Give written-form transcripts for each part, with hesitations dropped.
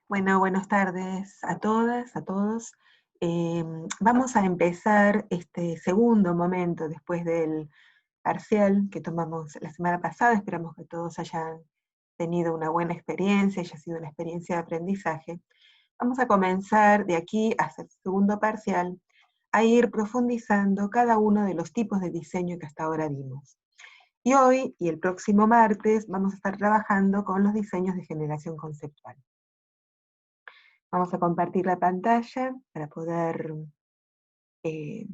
Bueno, buenas tardes a todas, a todos. Vamos a empezar este segundo momento después del parcial que tomamos la semana pasada. Esperamos que todos hayan tenido una buena experiencia, haya sido una experiencia de aprendizaje. Vamos a comenzar de aquí hasta el segundo parcial a ir profundizando cada uno de los tipos de diseño que hasta ahora vimos. Y hoy y el próximo martes vamos a estar trabajando con los diseños de generación conceptual. Vamos a compartir la pantalla para poder eh,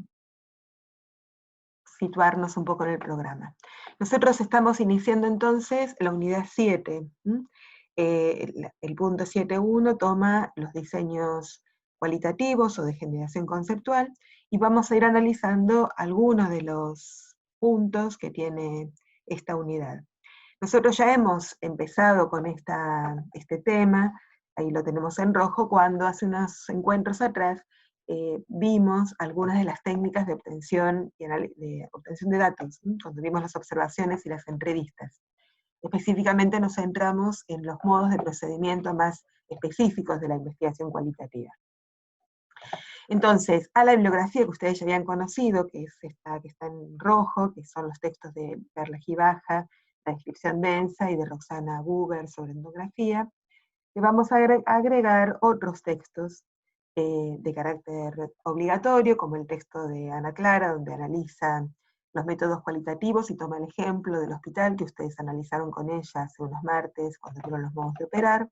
situarnos un poco en el programa. Nosotros estamos iniciando entonces la unidad 7. El punto 7.1 toma los diseños cualitativos o de generación conceptual y vamos a ir analizando algunos de los puntos que tiene esta unidad. Nosotros ya hemos empezado con este tema, ahí lo tenemos en rojo, cuando hace unos encuentros atrás vimos algunas de las técnicas de obtención de datos, cuando vimos las observaciones y las entrevistas. Específicamente nos centramos en los modos de procedimiento más específicos de la investigación cualitativa. Entonces, a la bibliografía que ustedes ya habían conocido, que es esta que está en rojo, que son los textos de Perla Gibaja, la descripción densa, y de Roxana Buber sobre etnografía, le vamos a agregar otros textos de carácter obligatorio, como el texto de Ana Clara, donde analiza los métodos cualitativos y toma el ejemplo del hospital que ustedes analizaron con ella hace unos martes, cuando vieron los modos de operar.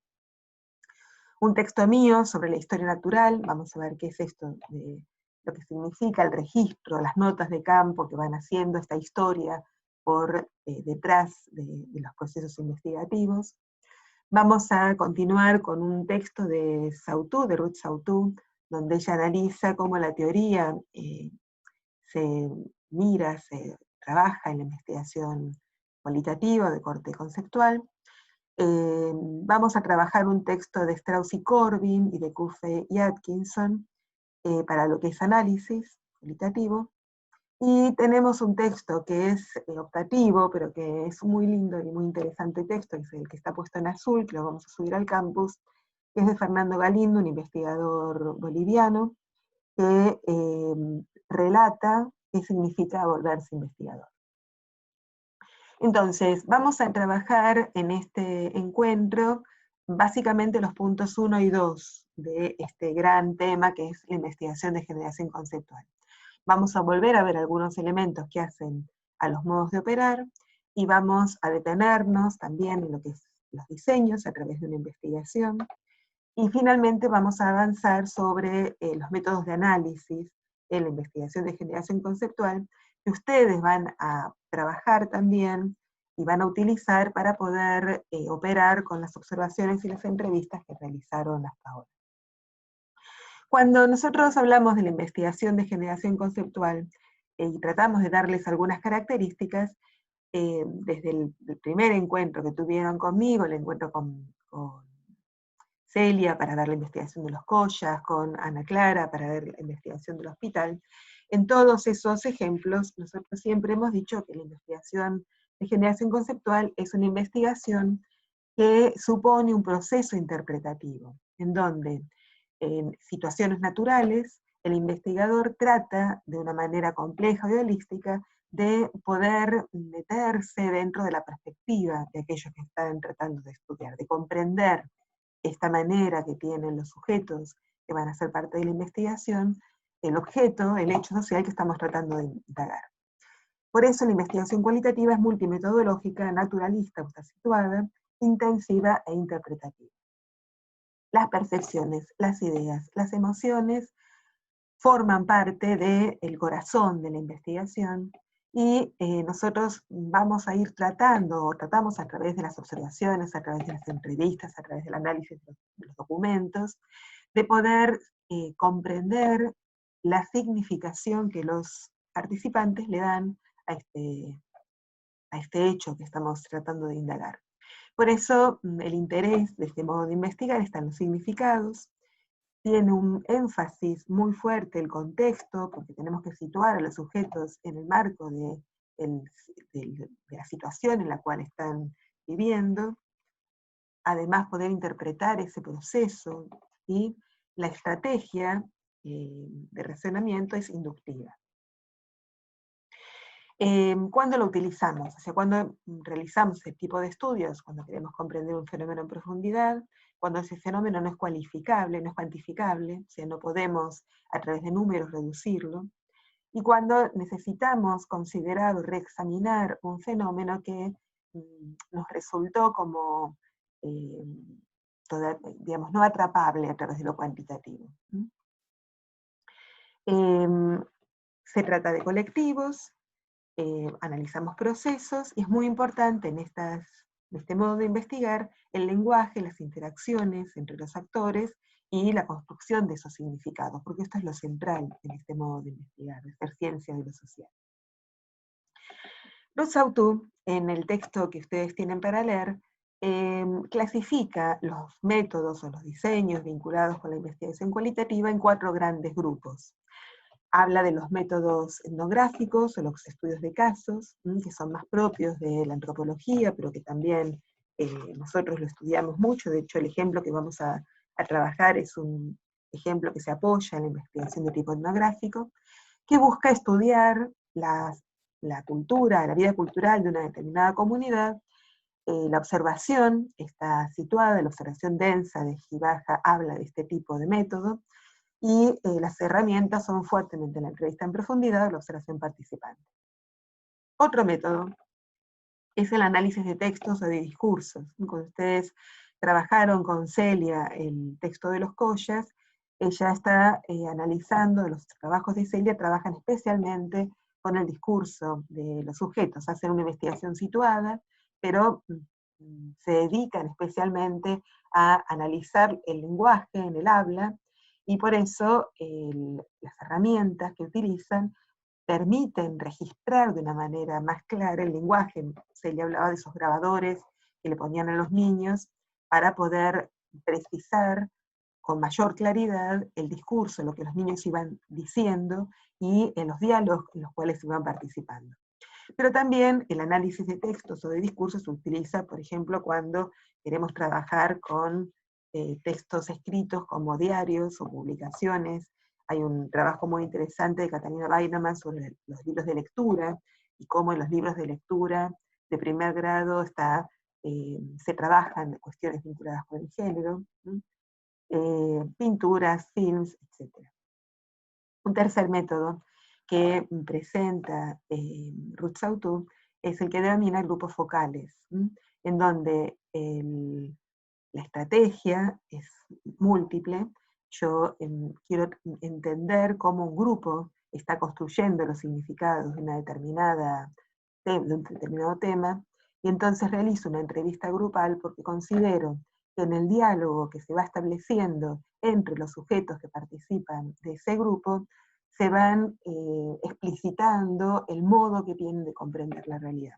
Un texto mío sobre la historia natural, vamos a ver qué es esto, de lo que significa el registro, las notas de campo que van haciendo esta historia por detrás de los procesos investigativos. Vamos a continuar con un texto de Sautou, de Ruth Sautou, donde ella analiza cómo la teoría se mira, se trabaja en la investigación cualitativa de corte conceptual. Vamos a trabajar un texto de Strauss y Corbin y de Cuffe y Atkinson para lo que es análisis cualitativo. Y tenemos un texto que es optativo, pero que es muy lindo y muy interesante texto, que es el que está puesto en azul, que lo vamos a subir al campus, que es de Fernando Galindo, un investigador boliviano, que relata qué significa volverse investigador. Entonces, vamos a trabajar en este encuentro básicamente los puntos 1 y 2 de este gran tema que es la investigación de generación conceptual. Vamos a volver a ver algunos elementos que hacen a los modos de operar y vamos a detenernos también en lo que es los diseños a través de una investigación. Y finalmente vamos a avanzar sobre los métodos de análisis en la investigación de generación conceptual que ustedes van a trabajar también y van a utilizar para poder operar con las observaciones y las entrevistas que realizaron hasta ahora. Cuando nosotros hablamos de la investigación de generación conceptual y tratamos de darles algunas características, desde el primer encuentro que tuvieron conmigo, el encuentro con Celia para ver la investigación de los collas, con Ana Clara para ver la investigación del hospital, en todos esos ejemplos nosotros siempre hemos dicho que la investigación de generación conceptual es una investigación que supone un proceso interpretativo, en donde en situaciones naturales el investigador trata de una manera compleja y holística de poder meterse dentro de la perspectiva de aquellos que están tratando de estudiar, de comprender esta manera que tienen los sujetos que van a ser parte de la investigación, el objeto, el hecho social que estamos tratando de indagar. Por eso la investigación cualitativa es multimetodológica, naturalista, está situada, intensiva e interpretativa. Las percepciones, las ideas, las emociones forman parte del corazón de la investigación y nosotros vamos a ir tratamos a través de las observaciones, a través de las entrevistas, a través del análisis de los documentos, de poder comprender la significación que los participantes le dan a este hecho que estamos tratando de indagar. Por eso el interés de este modo de investigar está en los significados, tiene un énfasis muy fuerte el contexto, porque tenemos que situar a los sujetos en el marco de la situación en la cual están viviendo, además poder interpretar ese proceso, y la estrategia de razonamiento es inductiva. ¿Cuándo lo utilizamos? O sea, cuando realizamos este tipo de estudios, cuando queremos comprender un fenómeno en profundidad, cuando ese fenómeno no es cualificable, no es cuantificable, o sea, no podemos a través de números reducirlo, y cuando necesitamos considerar o reexaminar un fenómeno que nos resultó como, digamos, no atrapable a través de lo cuantitativo. Se trata de colectivos, analizamos procesos, y es muy importante en este modo de investigar el lenguaje, las interacciones entre los actores y la construcción de esos significados, porque esto es lo central en este modo de investigar, de hacer ciencia de lo social. Ruth Sautou, en el texto que ustedes tienen para leer, clasifica los métodos o los diseños vinculados con la investigación cualitativa en 4 grandes grupos. Habla de los métodos etnográficos o los estudios de casos, que son más propios de la antropología, pero que también nosotros lo estudiamos mucho. De hecho, el ejemplo que vamos a trabajar es un ejemplo que se apoya en la investigación de tipo etnográfico, que busca estudiar la cultura, la vida cultural de una determinada comunidad. La observación está situada, la observación densa de Gibaja habla de este tipo de método, y las herramientas son fuertemente la entrevista en profundidad o la observación participante. Otro método es el análisis de textos o de discursos. Cuando ustedes trabajaron con Celia el texto de los Collas, ella está analizando, los trabajos de Celia trabajan especialmente con el discurso de los sujetos, hacen una investigación situada, pero se dedican especialmente a analizar el lenguaje en el habla, y por eso las herramientas que utilizan permiten registrar de una manera más clara el lenguaje. Se le hablaba de esos grabadores que le ponían a los niños para poder precisar con mayor claridad el discurso, lo que los niños iban diciendo y en los diálogos en los cuales iban participando. Pero también el análisis de textos o de discursos se utiliza, por ejemplo, cuando queremos trabajar con textos escritos como diarios o publicaciones. Hay un trabajo muy interesante de Catalina Weinemann sobre los libros de lectura, y cómo en los libros de lectura de primer grado se trabajan cuestiones vinculadas con el género, pinturas, films, etc. Un tercer método que presenta Ruth Sautou es el que denomina grupos focales, en donde la estrategia es múltiple. Yo quiero entender cómo un grupo está construyendo los significados de un determinado tema, y entonces realizo una entrevista grupal porque considero que en el diálogo que se va estableciendo entre los sujetos que participan de ese grupo, se van explicitando el modo que tienen de comprender la realidad.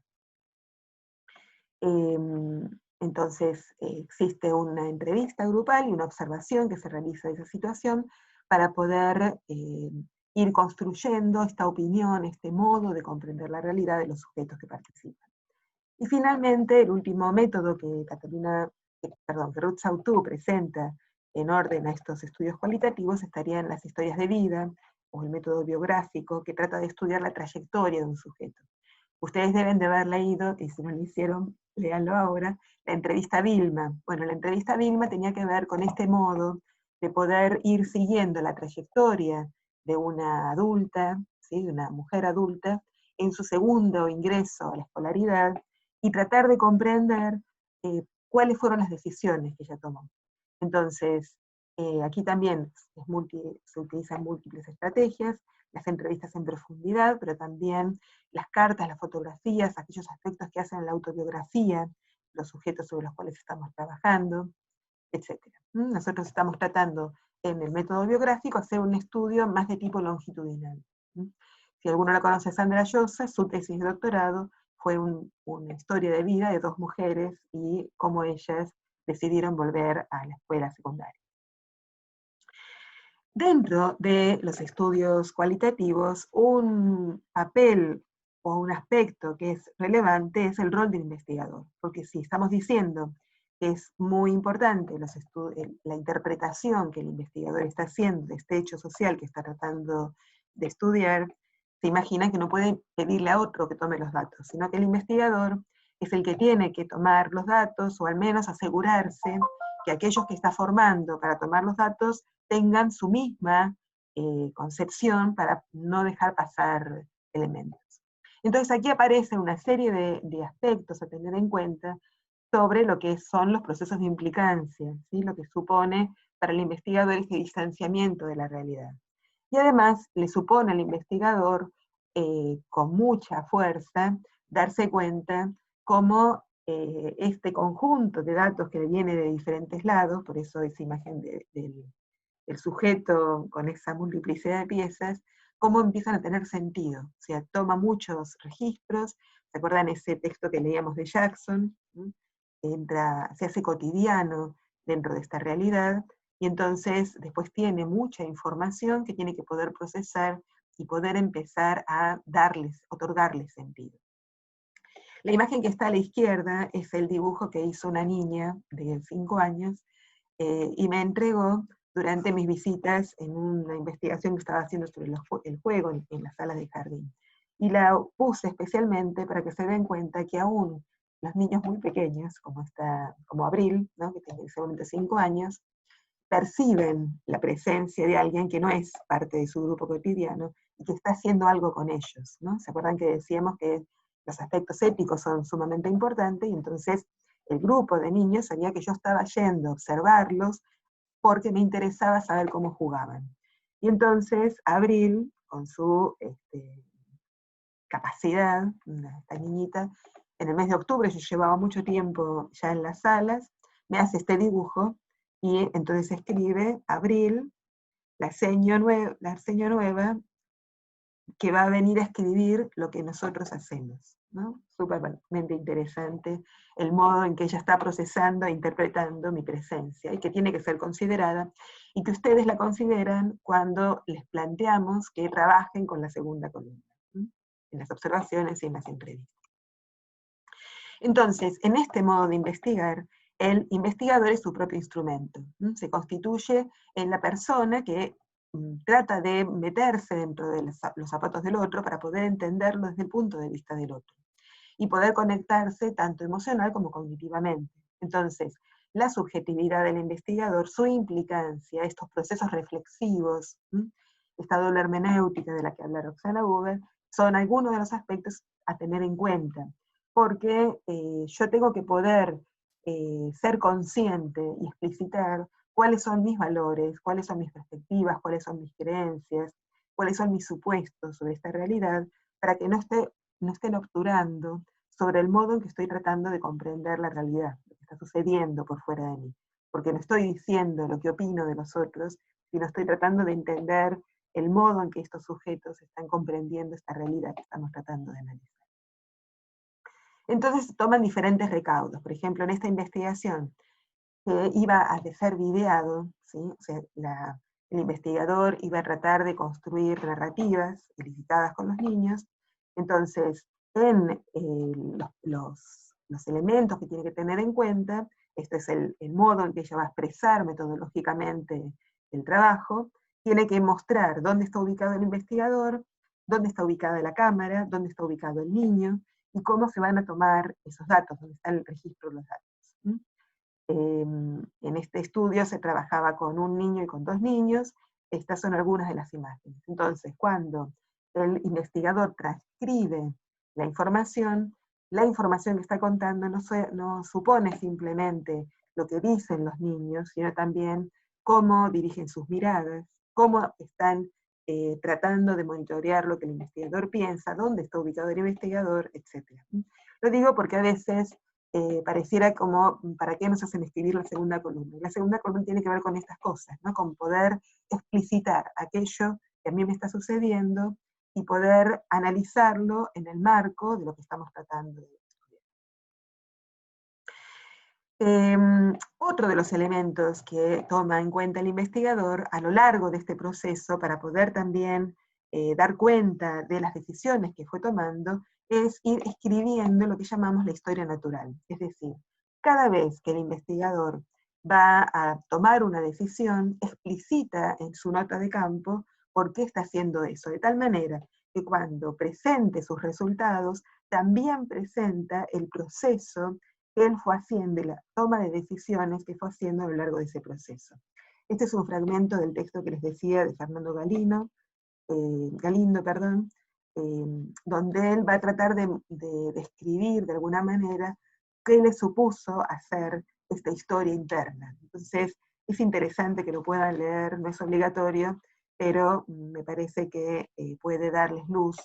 Entonces existe una entrevista grupal y una observación que se realiza de esa situación para poder ir construyendo esta opinión, este modo de comprender la realidad de los sujetos que participan. Y finalmente, el último método que Ruth Sautou presenta en orden a estos estudios cualitativos estarían las historias de vida, o el método biográfico, que trata de estudiar la trayectoria de un sujeto. Ustedes deben de haber leído, y si no lo hicieron, léanlo ahora, la entrevista a Vilma. Bueno, la entrevista a Vilma tenía que ver con este modo de poder ir siguiendo la trayectoria de una adulta, ¿sí?, de una mujer adulta, en su segundo ingreso a la escolaridad, y tratar de comprender cuáles fueron las decisiones que ella tomó. Entonces, aquí también se utilizan múltiples estrategias, las entrevistas en profundidad, pero también las cartas, las fotografías, aquellos aspectos que hacen la autobiografía, los sujetos sobre los cuales estamos trabajando, etc. Nosotros estamos tratando en el método biográfico hacer un estudio más de tipo longitudinal. Si alguno la conoce, Sandra Llosa, su tesis de doctorado fue una historia de vida de 2 mujeres y cómo ellas decidieron volver a la escuela secundaria. Dentro de los estudios cualitativos, un papel o un aspecto que es relevante es el rol del investigador, porque si estamos diciendo es muy importante la interpretación que el investigador está haciendo de este hecho social que está tratando de estudiar. Se imagina que no puede pedirle a otro que tome los datos, sino que el investigador es el que tiene que tomar los datos, o al menos asegurarse que aquellos que está formando para tomar los datos tengan su misma concepción para no dejar pasar elementos. Entonces aquí aparece una serie de aspectos a tener en cuenta sobre lo que son los procesos de implicancia, ¿sí? Lo que supone para el investigador este distanciamiento de la realidad. Y además le supone al investigador, con mucha fuerza, darse cuenta cómo este conjunto de datos que viene de diferentes lados, por eso esa imagen del sujeto con esa multiplicidad de piezas, cómo empiezan a tener sentido. O sea, toma muchos registros. ¿Se acuerdan ese texto que leíamos de Jackson? Se hace cotidiano dentro de esta realidad, y entonces después tiene mucha información que tiene que poder procesar y poder empezar a otorgarles sentido. La imagen que está a la izquierda es el dibujo que hizo una niña de 5 años, y me entregó durante mis visitas en una investigación que estaba haciendo sobre el juego en las salas de jardín. Y la puse especialmente para que se den cuenta que aún los niños muy pequeños, como Abril, ¿no?, que tiene seguramente 5 años, perciben la presencia de alguien que no es parte de su grupo cotidiano y que está haciendo algo con ellos, ¿no? ¿Se acuerdan que decíamos que los aspectos éticos son sumamente importantes? Y entonces el grupo de niños sabía que yo estaba yendo a observarlos porque me interesaba saber cómo jugaban. Y entonces Abril, con su capacidad, esta niñita, en el mes de octubre, yo llevaba mucho tiempo ya en las salas, me hace este dibujo, y entonces escribe Abril, la seño nueva, que va a venir a escribir lo que nosotros hacemos, ¿no? Súpermente interesante el modo en que ella está procesando e interpretando mi presencia, y que tiene que ser considerada, y que ustedes la consideran cuando les planteamos que trabajen con la segunda columna, ¿sí?, en las observaciones y en las entrevistas. Entonces, en este modo de investigar, el investigador es su propio instrumento, ¿sí? Se constituye en la persona que trata de meterse dentro de los zapatos del otro para poder entenderlo desde el punto de vista del otro, y poder conectarse tanto emocional como cognitivamente. Entonces, la subjetividad del investigador, su implicancia, estos procesos reflexivos, esta doble hermenéutica de la que habla Roxana Huber, son algunos de los aspectos a tener en cuenta, porque yo tengo que poder ser consciente y explicitar cuáles son mis valores, cuáles son mis perspectivas, cuáles son mis creencias, cuáles son mis supuestos sobre esta realidad, para que no estén obturando sobre el modo en que estoy tratando de comprender la realidad, lo que está sucediendo por fuera de mí. Porque no estoy diciendo lo que opino de los otros, sino estoy tratando de entender el modo en que estos sujetos están comprendiendo esta realidad que estamos tratando de analizar. Entonces toman diferentes recaudos. Por ejemplo, en esta investigación que iba a ser videado, ¿sí? O sea, el investigador iba a tratar de construir narrativas elicitadas con los niños. Entonces, en los elementos que tiene que tener en cuenta, este es el modo en que ella va a expresar metodológicamente el trabajo, tiene que mostrar dónde está ubicado el investigador, dónde está ubicada la cámara, dónde está ubicado el niño, y cómo se van a tomar esos datos, dónde está el registro de los datos. En este estudio se trabajaba con un niño y con 2 niños. Estas son algunas de las imágenes. Entonces, cuando el investigador transcribe la información que está contando no supone simplemente lo que dicen los niños, sino también cómo dirigen sus miradas, cómo están tratando de monitorear lo que el investigador piensa, dónde está ubicado el investigador, etc. Lo digo porque a veces pareciera como, ¿para qué nos hacen escribir la segunda columna? Y la segunda columna tiene que ver con estas cosas, ¿no? Con poder explicitar aquello que a mí me está sucediendo y poder analizarlo en el marco de lo que estamos tratando de estudiar. Otro de los elementos que toma en cuenta el investigador a lo largo de este proceso, para poder también dar cuenta de las decisiones que fue tomando, es ir escribiendo lo que llamamos la historia natural. Es decir, cada vez que el investigador va a tomar una decisión, explicita en su nota de campo por qué está haciendo eso, de tal manera que cuando presente sus resultados, también presenta el proceso que él fue haciendo y la toma de decisiones que fue haciendo a lo largo de ese proceso. Este es un fragmento del texto que les decía de Fernando Galindo, donde él va a tratar de describir de alguna manera qué le supuso hacer esta historia interna. Entonces, es interesante que lo puedan leer, no es obligatorio, pero me parece que puede darles luz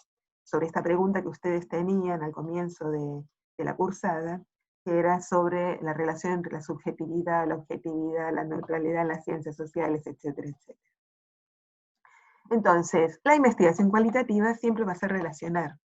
sobre esta pregunta que ustedes tenían al comienzo de la cursada, que era sobre la relación entre la subjetividad, la objetividad, la neutralidad, las ciencias sociales, etcétera, etcétera. Entonces, la investigación cualitativa siempre va a ser relacionar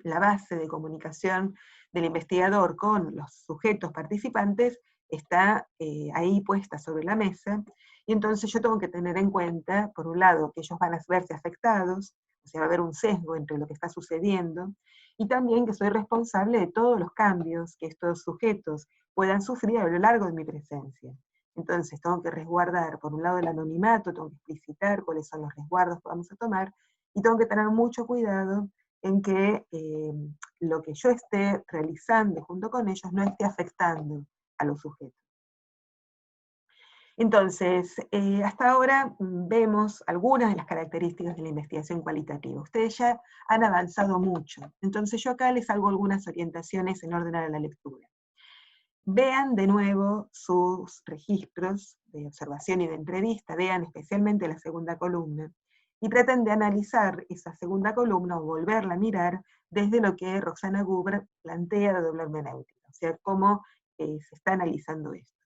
la base de comunicación del investigador con los sujetos participantes, está ahí puesta sobre la mesa, y entonces yo tengo que tener en cuenta, por un lado, que ellos van a verse afectados, o sea, va a haber un sesgo entre lo que está sucediendo, y también que soy responsable de todos los cambios que estos sujetos puedan sufrir a lo largo de mi presencia. Entonces tengo que resguardar, por un lado, el anonimato, tengo que explicitar cuáles son los resguardos que vamos a tomar, y tengo que tener mucho cuidado en que lo que yo esté realizando junto con ellos no esté afectando a los sujetos. Entonces, hasta ahora vemos algunas de las características de la investigación cualitativa. Ustedes ya han avanzado mucho, entonces yo acá les hago algunas orientaciones en orden a la lectura. Vean de nuevo sus registros de observación y de entrevista, vean especialmente la segunda columna, y traten de analizar esa segunda columna o volverla a mirar desde lo que Roxana Gubert plantea de doble hermenéutica, o sea, cómo se está analizando esto.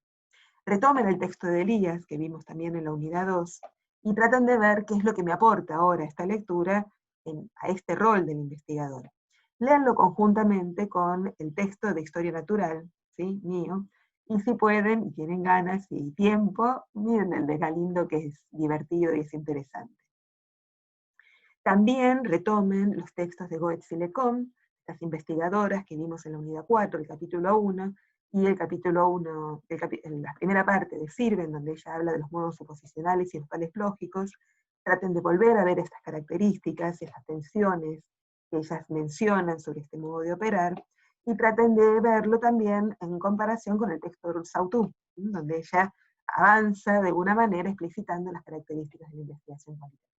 Retomen el texto de Elías, que vimos también en la unidad 2, y traten de ver qué es lo que me aporta ahora esta lectura a este rol del investigador. Léanlo conjuntamente con el texto de Historia Natural, ¿sí? Mío, y si pueden, y tienen ganas y tiempo, miren el de Galindo, que es divertido y es interesante. También retomen los textos de Goetz y Lecomte, las investigadoras que vimos en la unidad 4, el capítulo 1, y el capítulo 1, en la primera parte de Sirven, donde ella habla de los modos suposicionales y los tales lógicos. Traten de volver a ver estas características, estas tensiones que ellas mencionan sobre este modo de operar, y traten de verlo también en comparación con el texto de Sautou, donde ella avanza de alguna manera explicitando las características de la investigación cualitativa.